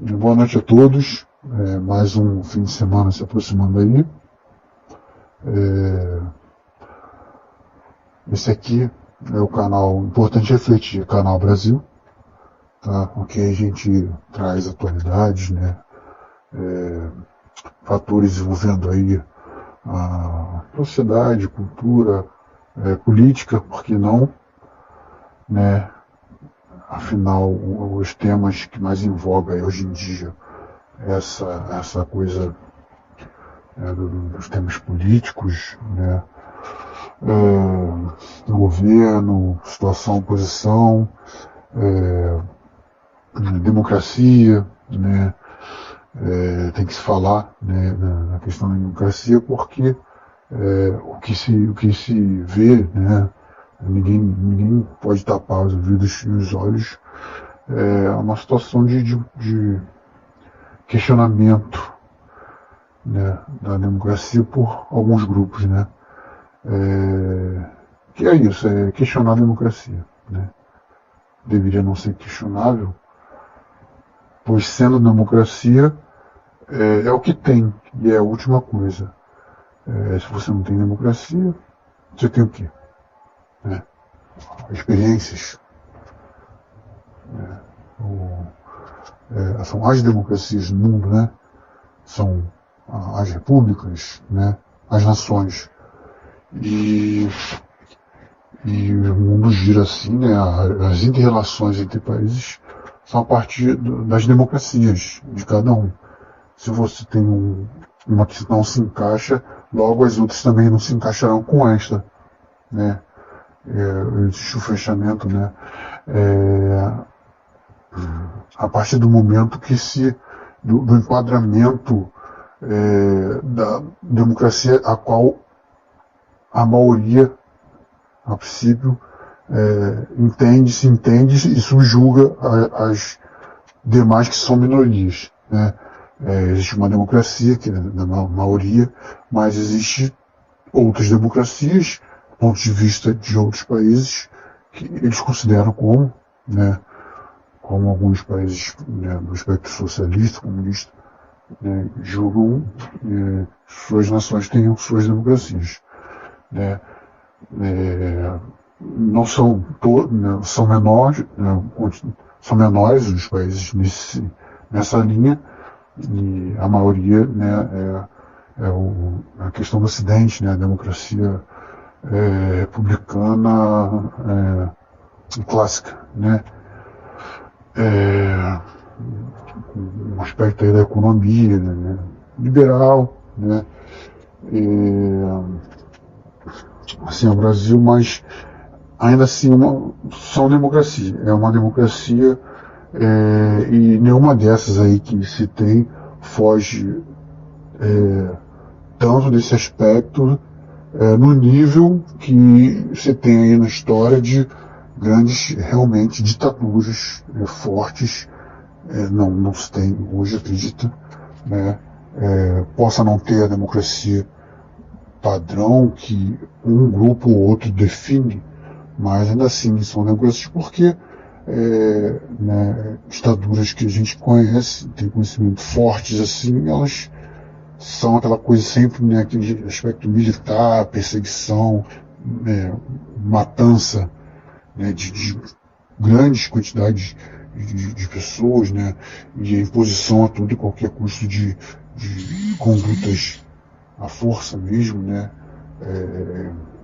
Boa noite a todos. Mais um fim de semana se aproximando aí. Esse aqui é o canal Importante Refletir, Canal Brasil, tá? Aqui a gente traz atualidades, né? Fatores envolvendo aí a sociedade, cultura, política, por que não, né? Afinal, os temas que mais em voga aí hoje em dia, essa coisa dos temas políticos, né? Governo, situação, oposição, democracia, né? Tem que se falar, né, na questão da democracia, porque o que se vê, né? Ninguém pode tapar os ouvidos e os olhos. É uma situação de questionamento, né, da democracia por alguns grupos, né? Que é isso, é questionar a democracia, né? Deveria não ser questionável, pois sendo democracia é o que tem, e é a última coisa. Se você não tem democracia, você tem o quê? Né? Experiências. São as democracias do mundo, né? São as repúblicas, né? As nações. E o mundo gira assim, né? As inter-relações entre países são a partir das democracias de cada um. Se você tem uma que não se encaixa, logo as outras também não se encaixarão com esta, né? Existe o fechamento, né? A partir do momento que do enquadramento da democracia a qual a maioria, a princípio, se entende e subjuga as demais que são minorias, né? Existe uma democracia que é da maioria, mas existe outras democracias, pontos de vista de outros países, que eles consideram como, né, como alguns países, né, do espectro socialista, comunista, né, julgam suas nações tenham suas democracias, né? Não são né, são menores, né, são menores os países nessa linha, e a maioria, né, a questão do Ocidente, né, a democracia republicana clássica, né? Um aspecto aí da economia, né, liberal, né? Assim, o Brasil, mas ainda assim são democracia. É uma democracia e nenhuma dessas aí que se tem foge tanto desse aspecto no nível que se tem aí na história de grandes, realmente, ditaduras fortes. Não se tem hoje, acredita, né? Possa não ter a democracia padrão que um grupo ou outro define, mas ainda assim são democracias porque né, ditaduras que a gente conhece, tem conhecimento fortes assim, elas são aquela coisa sempre, né, aquele aspecto militar, perseguição, matança, né, de grandes quantidades de pessoas, né, e a imposição a todo e qualquer custo de condutas à força mesmo, né,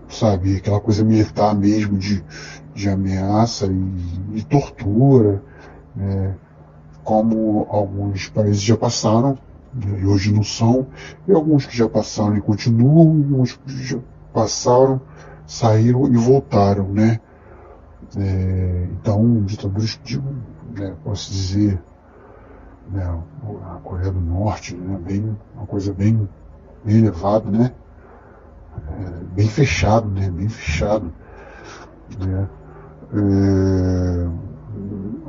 sabe, aquela coisa militar mesmo de ameaça e tortura, né, como alguns países já passaram, né, e hoje não são, e alguns que já passaram e continuam, e alguns que já passaram, saíram e voltaram, né? Então, ditaduras que digo, né, posso dizer, né, a Coreia do Norte, né, uma coisa bem elevada, né? Bem fechado, né? Bem fechado, né?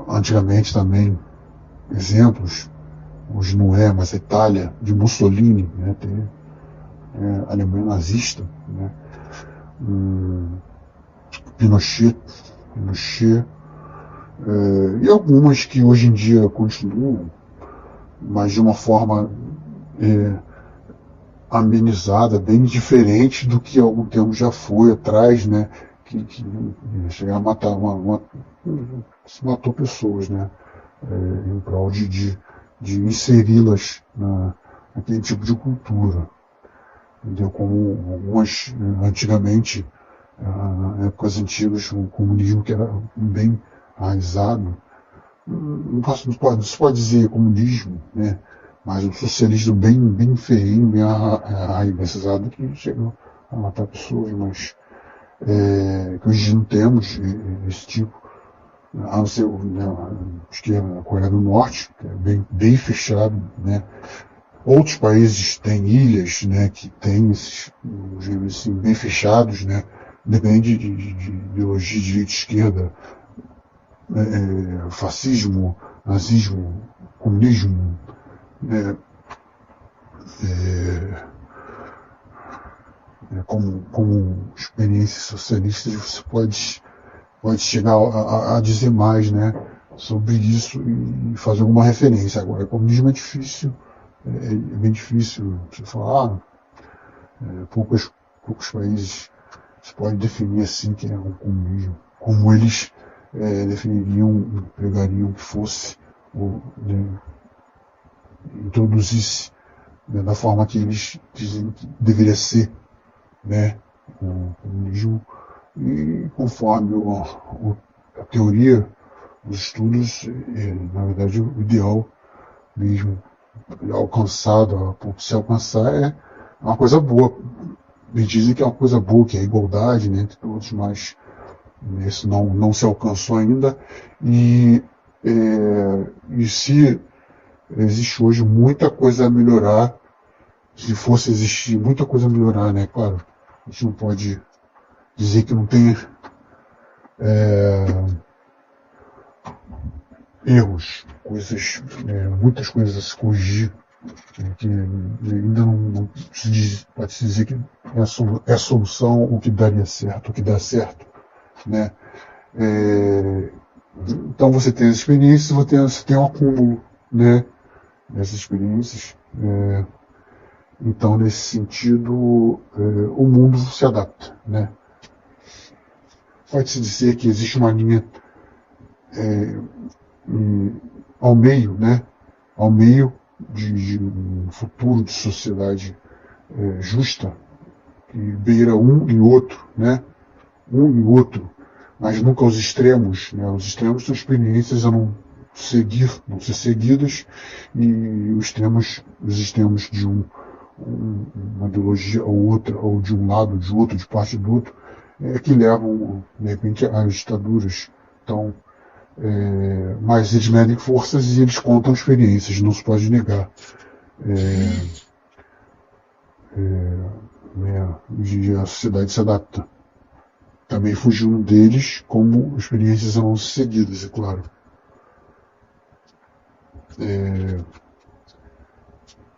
Antigamente também, exemplos, hoje não é, mas a Itália, de Mussolini, né? Tem a Alemanha nazista, né? Pinochet, e algumas que hoje em dia continuam, mas de uma forma amenizada, bem diferente do que há algum tempo já foi atrás, né? Que chegar a matar, se matou pessoas, né? Em prol de inseri-las naquele tipo de cultura. Entendeu? Como algumas, antigamente, em épocas antigas, o comunismo que era bem enraizado, não se pode dizer comunismo, né? Mas o socialismo bem feinho, bem enraizado, que chegou a matar pessoas, mas que hoje não temos esse tipo, a não ser acho que a Coreia do Norte, que é bem fechado, né? Outros países têm ilhas, né, que têm esses regimes assim, bem fechados, né? Depende de ideologia de direita e esquerda, fascismo, nazismo, comunismo, né? Como experiências socialistas você pode chegar a dizer mais, né, sobre isso e fazer alguma referência. Agora, comunismo é difícil, é bem difícil você falar, poucos países se pode definir assim que é o comunismo, como eles definiriam, pregariam que fosse, ou introduzisse, né, da forma que eles dizem que deveria ser, né, o comunismo, e conforme a teoria, os estudos, na verdade o ideal mesmo alcançado, por se alcançar, é uma coisa boa. Eles dizem que é uma coisa boa, que é a igualdade, né, entre todos, mas isso não se alcançou ainda. E se existe hoje muita coisa a melhorar, se fosse existir muita coisa a melhorar, né, claro, a gente não pode dizer que não tem erros, muitas coisas a se corrigir, que ainda não pode se dizer que é a solução, o que daria certo, o que dá certo, né? Então você tem as experiências, você tem um acúmulo, né, dessas experiências. Então, nesse sentido, o mundo se adapta, né? Pode-se dizer que existe uma linha ao meio, né? Ao meio de um futuro de sociedade justa, que beira um e outro, né? Um e outro, mas nunca aos extremos, né? Os extremos são experiências a não ser seguidas, e os extremos de uma ideologia ou outra, ou de um lado, de outro, de parte do outro, que levam, de repente, às ditaduras. Então, mas eles medem forças e eles contam experiências, não se pode negar. E a sociedade se adapta. Também fugindo deles como experiências a não ser seguidas, é claro.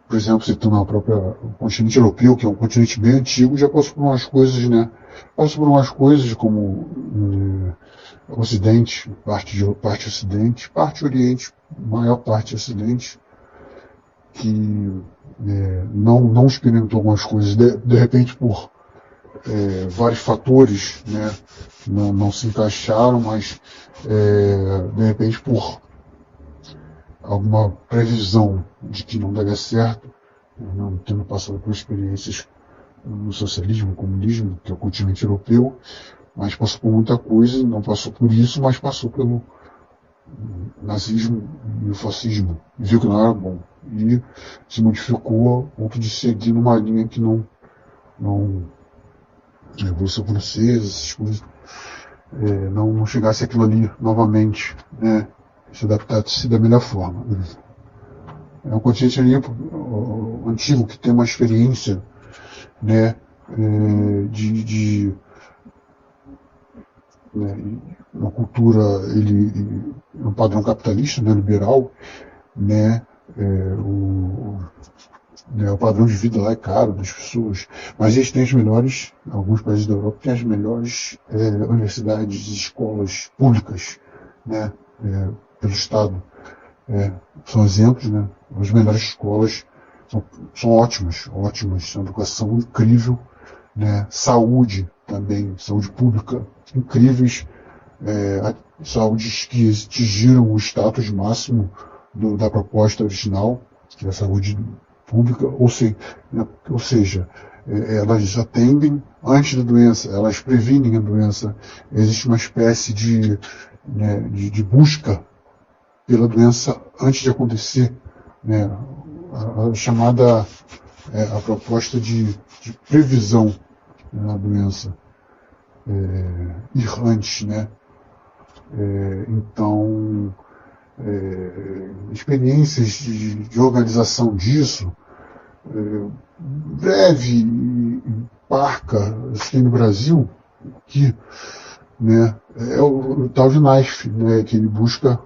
Por exemplo, citando o continente europeu, que é um continente bem antigo, já passou por umas coisas, né? Passou por umas coisas como Ocidente, parte Ocidente, parte Oriente, maior parte Ocidente, que não experimentou algumas coisas, de repente por vários fatores, né? Não se encaixaram, mas de repente por alguma previsão de que não daria certo, não tendo passado por experiências no socialismo, no comunismo, que é o continente europeu, mas passou por muita coisa, não passou por isso, mas passou pelo nazismo e o fascismo, e viu que não era bom, e se modificou a ponto de seguir numa linha que não a Revolução Francesa, essas coisas, não chegasse aquilo ali novamente, né, se adaptasse da melhor forma. É um continente antigo que tem uma experiência, né, de uma cultura, um padrão capitalista, né, liberal, né, o padrão de vida lá é caro das pessoas, mas eles têm alguns países da Europa têm as melhores universidades e escolas públicas, né, pelo Estado. São exemplos, né, As melhores escolas são ótimas, são educação incrível, né? Saúde também, saúde pública incríveis, saúdes que atingiram o status máximo da proposta original, que é a saúde pública, ou seja, elas atendem antes da doença, elas previnem a doença. Existe uma espécie de busca pela doença antes de acontecer, né? A chamada a proposta de previsão, né, da doença, ir antes, né? Então, experiências de organização disso, breve e parca, assim, no Brasil, que, né, é o tal de NAIF, né, que ele busca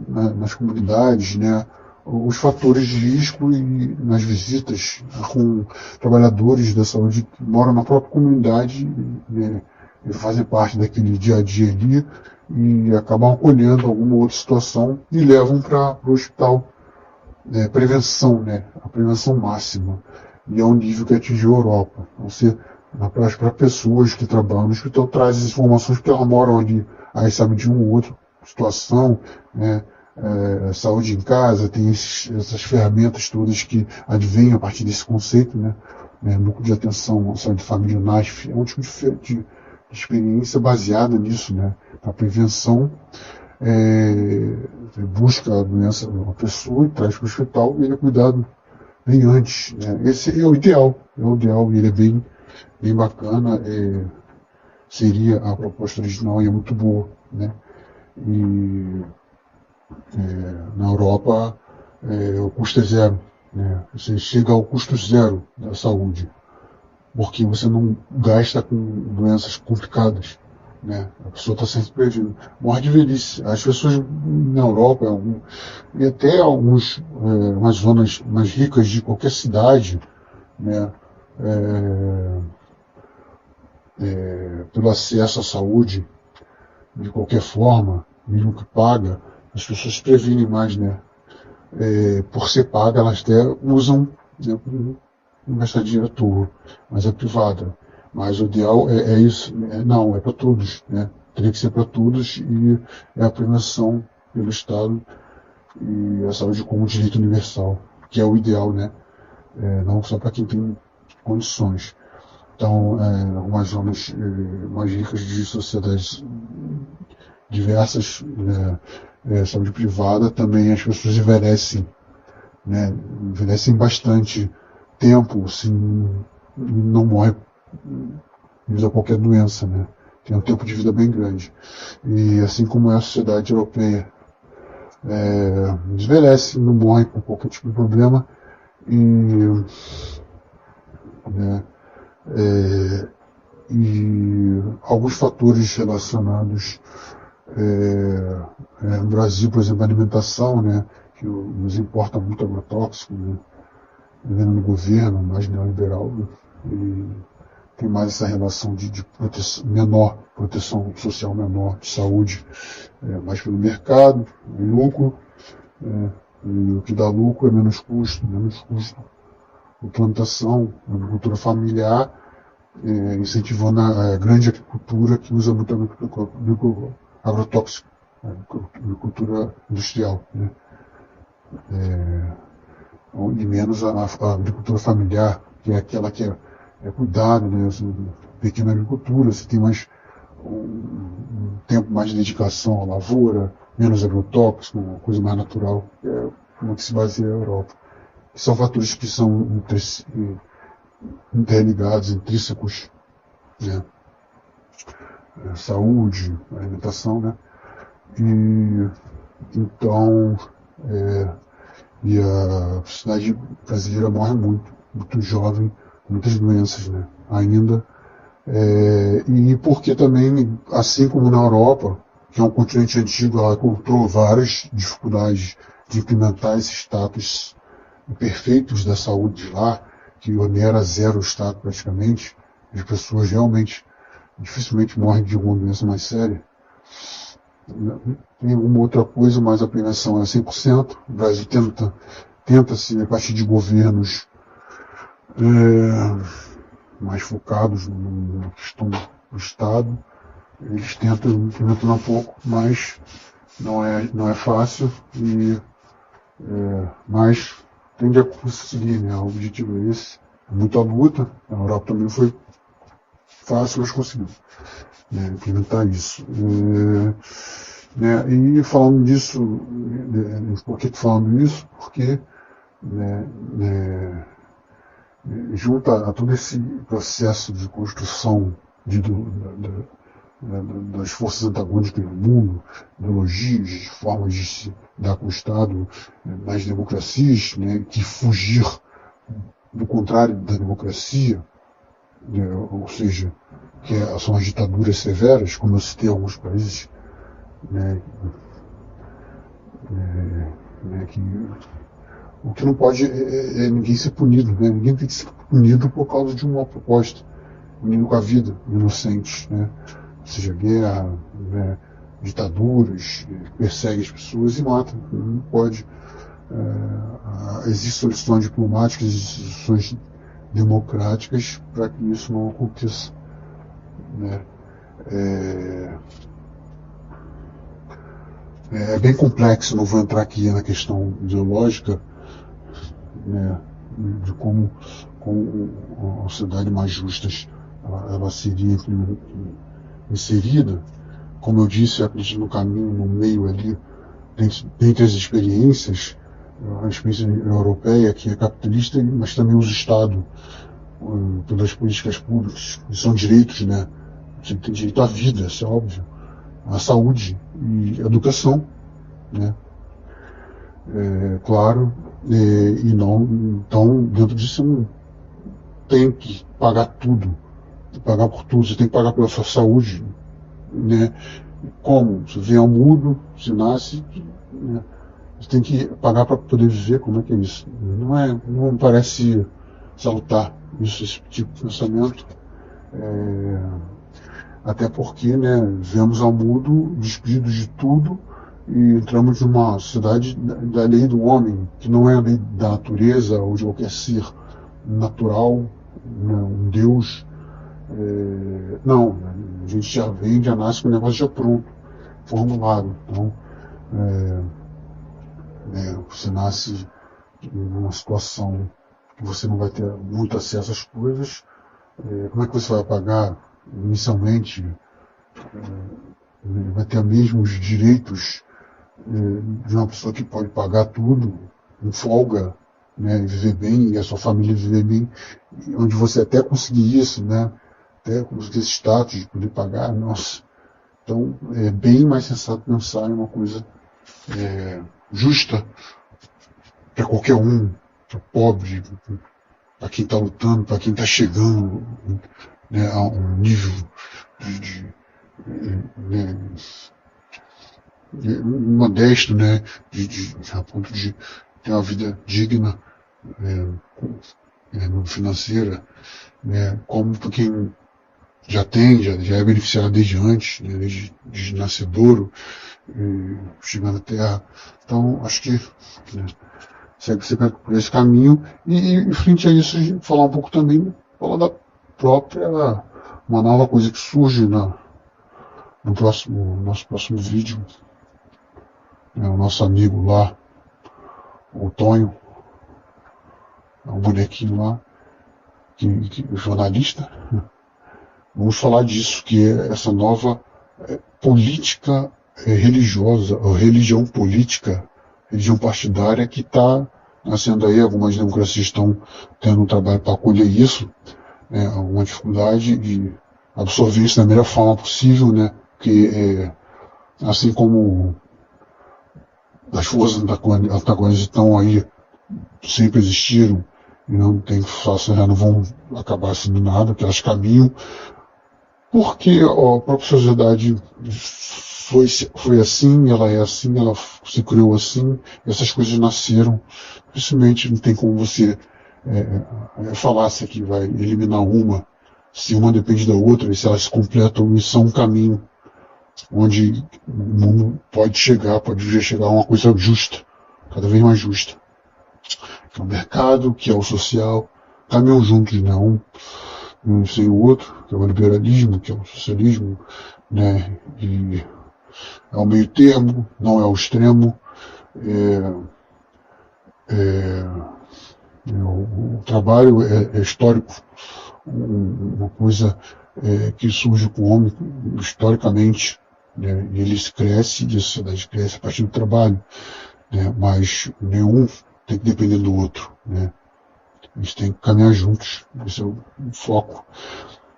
nas comunidades, né, os fatores de risco e nas visitas com trabalhadores da saúde que moram na própria comunidade, né, e fazem parte daquele dia a dia ali e acabam acolhendo alguma outra situação e levam para o hospital. Prevenção, né, a prevenção máxima. E é um nível que atingiu a Europa. Você, para pessoas que trabalham no hospital, traz as informações porque elas moram ali, aí sabem de uma ou outra situação, né, saúde em casa, tem essas ferramentas todas que advêm a partir desse conceito, né, núcleo de atenção à saúde de família, NASF, é um tipo de experiência baseada nisso, né, a prevenção, busca a doença de uma pessoa e traz para o hospital e ele é cuidado bem antes, né. Esse é o ideal, e ele é bem bacana, seria a proposta original e é muito boa, né. E na Europa o custo é zero, né? Você chega ao custo zero da saúde, porque você não gasta com doenças complicadas, né? A pessoa está sempre prevenindo. Morre de velhice. As pessoas na Europa e até umas zonas mais ricas de qualquer cidade, né? Pelo acesso à saúde, de qualquer forma, mesmo que paga, as pessoas se previnem mais, né? Por ser paga, elas até usam, né, não gastar dinheiro à toa, mas é privada. Mas o ideal é isso, não, é para todos, né? Teria que ser para todos e é a prevenção pelo Estado e a saúde como direito universal, que é o ideal, né? Não só para quem tem condições. Então, algumas zonas mais ricas de sociedades diversas, né, saúde privada, também as pessoas envelhecem, né, envelhecem bastante tempo, assim, não morre devido a qualquer doença, né, tem um tempo de vida bem grande. E assim como é a sociedade europeia, envelhece, não morre por qualquer tipo de problema, né, e alguns fatores relacionados no Brasil, por exemplo, a alimentação, né, que nos importa muito agrotóxico, né, vivendo no governo mais neoliberal, e tem mais essa relação de proteção social menor, de saúde, mais pelo mercado, lucro, e o que dá lucro é menos custo, plantação, agricultura familiar, incentivando a grande agricultura que usa muito agrotóxico, agricultura industrial, né? E menos a agricultura familiar, que é aquela que é cuidado, né? Pequena agricultura, você tem mais um tempo mais de dedicação à lavoura, menos agrotóxico, uma coisa mais natural, como que se baseia a Europa. São fatores que são interligados, intrínsecos, né? Saúde, alimentação, né? E então e a sociedade brasileira morre muito jovem, muitas doenças, né? Ainda. E porque também, assim como na Europa, que é um continente antigo, ela encontrou várias dificuldades de implementar esses status perfeitos da saúde de lá, que onera zero o Estado praticamente, as pessoas realmente dificilmente morrem de alguma doença mais séria. tem alguma outra coisa, mas a premiação é 100%. O Brasil tenta-se, a partir de governos mais focados na questão do Estado, eles tentam implementar um pouco, mas não é fácil, mas tende a conseguir, né? O objetivo é esse. É muita luta. A Europa também foi fácil, mas conseguiu, né, implementar isso. Né, e falando disso, por que estou falando isso? Porque junto a todo esse processo de construção das forças antagônicas no mundo, ideologias, de formas de se dar com o Estado nas democracias, né, que fugir do contrário da democracia, ou seja, que são as ditaduras severas, como eu citei alguns países, que o que não pode é ninguém ser punido, né? Ninguém tem que ser punido por causa de uma proposta, punido com a vida, inocentes, né? Ou seja, guerra, né? Ditaduras, persegue as pessoas e mata. Não pode. Existem soluções diplomáticas, existem soluções democráticas para que isso não aconteça, né? É bem complexo, não vou entrar aqui na questão ideológica, né, de como a sociedade mais justa ela seria inserida. Como eu disse, acredito no caminho, no meio ali, dentre as experiências, a experiência europeia, que é capitalista, mas também usa o Estado pelas políticas públicas, que são direitos, né? Você tem direito à vida, isso é óbvio, à saúde e à educação, né? Claro, e não, então, dentro disso, não tem que pagar tudo, pagar por tudo, você tem que pagar pela sua saúde, né? Como? Você vem ao mundo, você nasce, né? Você tem que pagar para poder viver. Como é que é isso? Não parece salutar isso, esse tipo de pensamento, até porque, né, viemos ao mundo despidos de tudo e entramos numa sociedade da lei do homem, que não é a lei da natureza ou de qualquer ser natural, né, um Deus. Não, a gente já nasce com o negócio já pronto, formulado. Então, você nasce numa situação que você não vai ter muito acesso às coisas. Como é que você vai pagar inicialmente? Vai ter mesmo os direitos de uma pessoa que pode pagar tudo, com folga, né, e viver bem, e a sua família viver bem, onde você até conseguir isso, né, até conseguir esse status de poder pagar. Nossa. Então é bem mais sensato pensar em uma coisa justa para qualquer um, para o pobre, para quem está lutando, para quem está chegando, né, a um nível modesto, né, a ponto de ter uma vida digna, financeira, né, como para quem já tem, já é beneficiado desde antes, né, desde nascedouro, chegando à Terra. Então, acho que, né, segue por esse caminho. E frente a isso, a gente falar um pouco também, falar da própria, uma nova coisa que surge no nosso próximo vídeo. O nosso amigo lá, o Tonho, o bonequinho lá, o jornalista. Vamos falar disso, que é essa nova política religiosa, ou religião política, religião partidária, que está nascendo aí. Algumas democracias estão tendo um trabalho para acolher isso, né, alguma dificuldade de absorver isso da melhor forma possível, né, que assim como as forças antagônicas estão aí, sempre existiram, e não tem fácil, já não vão acabar sendo nada, que elas caminham, porque a própria sociedade foi assim, ela é assim, ela se criou assim, essas coisas nasceram. Principalmente não tem como você falar se aqui vai eliminar uma, se uma depende da outra, e se elas se completam e são um caminho, onde o mundo pode chegar a uma coisa justa, cada vez mais justa. Que é o mercado, que é o social, caminham juntos, né? Um sem o outro, que é o liberalismo, que é o socialismo, né? E é o meio termo, não é o extremo. O trabalho é histórico, uma coisa que surge com o homem historicamente, né? E ele cresce, e a sociedade cresce a partir do trabalho, né? Mas nenhum tem que depender do outro, né? Eles têm que caminhar juntos, esse é o foco.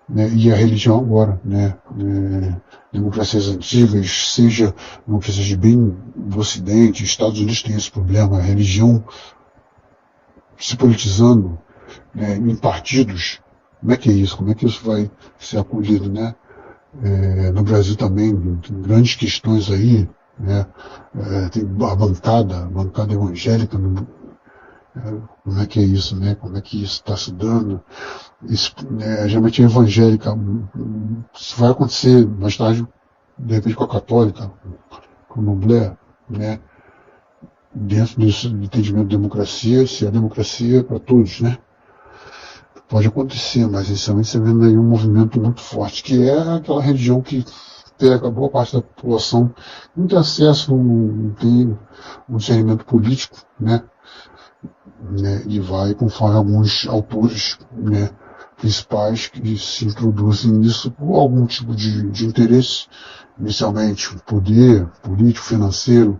Né? E a religião agora, né? Democracias antigas, seja democracias de bem do Ocidente, Estados Unidos tem esse problema, a religião se politizando, né, em partidos. Como é que é isso? Como é que isso vai ser acolhido, né? No Brasil também tem grandes questões aí, né? Tem a bancada evangélica, como é que é isso, né? Como é que isso está se dando? Isso, geralmente é evangélica, isso vai acontecer mais tarde, de repente com a católica, com o Noblé, né? Dentro desse entendimento de democracia, se a democracia é para todos, né? Pode acontecer, mas inicialmente você vendo aí um movimento muito forte, que é aquela religião que pega boa parte da população, não tem acesso, não tem um discernimento político, né? E vai conforme alguns autores, né, principais que se introduzem nisso por algum tipo de interesse, inicialmente poder político, financeiro,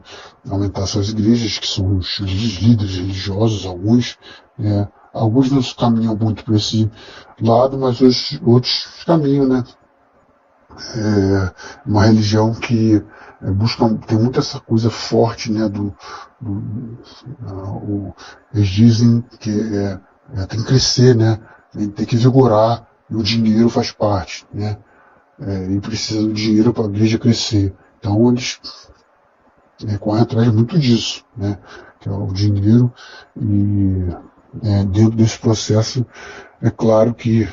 aumentar suas igrejas, que são os líderes religiosos, alguns, né, alguns não caminham muito para esse lado, mas os outros caminham, né? Uma religião que busca, tem muita essa coisa forte, né, eles dizem que tem que crescer, né, tem que vigorar, e o dinheiro faz parte, né, e precisa do dinheiro para a igreja crescer. Então eles correm atrás muito disso, né, que é o dinheiro, e dentro desse processo é claro que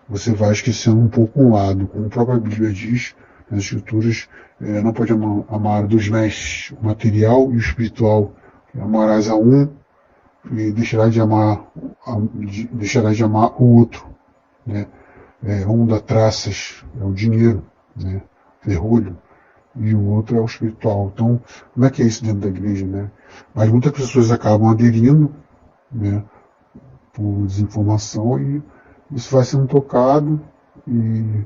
você vai esquecendo um pouco um lado, como a própria Bíblia diz, nas Escrituras, não pode amar dos bens, o material e o espiritual. Amarás a um e deixarás de amar o outro, né? Um dá traças, é o dinheiro, né? Ferrolho, e o outro é o espiritual. Então, como é que é isso dentro da igreja, né? Mas muitas pessoas acabam aderindo, né, por desinformação, e isso vai sendo tocado e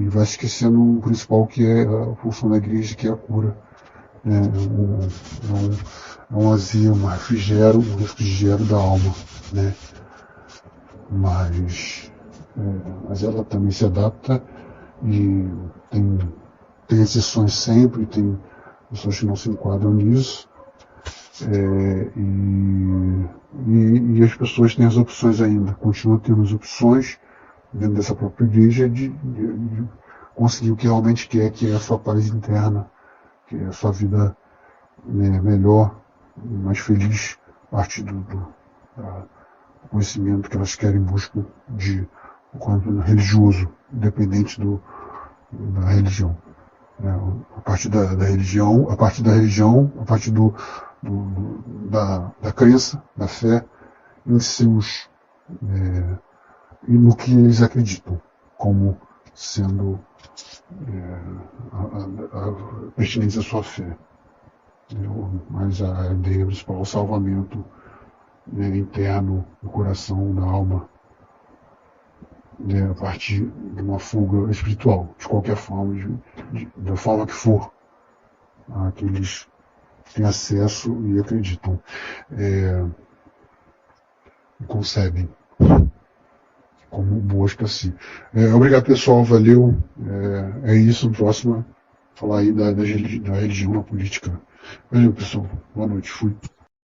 vai esquecendo o principal, que é a função da igreja, que é a cura. Né? Um asilo, um refrigério da alma. Né? Mas ela também se adapta, e tem exceções sempre, tem pessoas que não se enquadram nisso. E as pessoas têm as opções ainda, continuam tendo as opções dentro dessa própria igreja de conseguir o que realmente quer, que é a sua paz interna, que é a sua vida, né, melhor, mais feliz, a partir do conhecimento que elas querem, em busca de um conhecimento religioso, independente da religião. Né? A partir da religião, a partir da crença, da fé em seus, e no que eles acreditam como sendo pertinentes à sua fé. Mas a ideia principal é o salvamento, né, interno do coração, da alma, né, a partir de uma fuga espiritual, de qualquer forma, da forma que for, a que eles têm acesso e acreditam, e concebem como boas para si. Obrigado, pessoal, valeu. É isso, no próximo falar aí da religião na política. Valeu, pessoal, boa noite, fui.